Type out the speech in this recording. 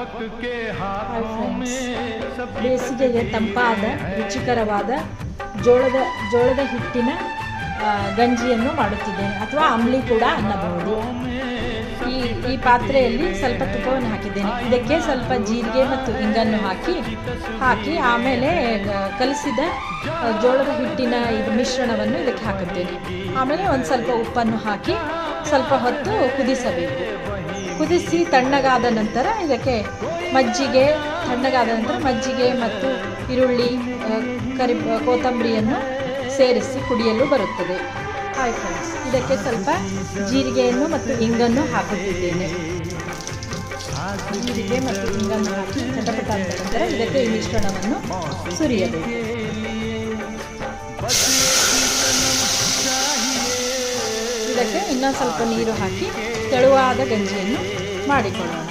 Hi friends, ಬೇಸಿಗೆಗೆ ತಂಪಾದ ರುಚಿಕರವಾದ ಜೋಳದ ಹಿಟ್ಟಿನ ಗಂಜಿಯನ್ನು ಮಾಡುತ್ತಿದ್ದೇನೆ, ಅಥವಾ ಅಂಬ್ಲಿ ಕೂಡ ಅನ್ನಬಹುದು. ಈ ಪಾತ್ರೆಯಲ್ಲಿ ಸ್ವಲ್ಪ ತುಪ್ಪವನ್ನು ಹಾಕಿದ್ದೇನೆ. ಇದಕ್ಕೆ ಸ್ವಲ್ಪ ಜೀರಿಗೆ ಮತ್ತು ಇಂಗನ್ನು ಹಾಕಿ ಆಮೇಲೆ ಕಲಸಿದ ಜೋಳದ ಹಿಟ್ಟಿನ ಇದು ಮಿಶ್ರಣವನ್ನು ಇದಕ್ಕೆ ಹಾಕುತ್ತೇನೆ. ಆಮೇಲೆ ಒಂದು ಸ್ವಲ್ಪ ಉಪ್ಪನ್ನು ಹಾಕಿ ಸ್ವಲ್ಪ ಹೊತ್ತು ಕುದಿಸಬೇಕು. ಕುದಿಸಿ ತಣ್ಣಗಾದ ನಂತರ ಇದಕ್ಕೆ ಮಜ್ಜಿಗೆ ಮತ್ತು ಈರುಳ್ಳಿ, ಕೊತ್ತಂಬರಿಯನ್ನು ಸೇರಿಸಿ ಕುಡಿಯಲು ಬರುತ್ತದೆ. ಹಾಯ್ ಫ್ರೆಂಡ್ಸ್, ಇದಕ್ಕೆ ಸ್ವಲ್ಪ ಜೀರಿಗೆಯನ್ನು ಮತ್ತು ಇಂಗನ್ನು ಹಾಕುತ್ತಿದ್ದೇನೆ. ಜೀರಿಗೆ ಮತ್ತು ಇಂಗನ್ನು ಹಾಕಿ ಚಟಪಟ ಅಂದ ನಂತರ ಇದಕ್ಕೆ ಈ ಮಿಶ್ರಣವನ್ನು ಸುರಿಯಬೇಕು. ಇದಕ್ಕೆ ಇನ್ನೂ ಸ್ವಲ್ಪ ನೀರು ಹಾಕಿ ತೆಳುವಾದ ಗಂಜಿಯನ್ನು ಮಾಡಿಕೊಳ್ಳೋಣ.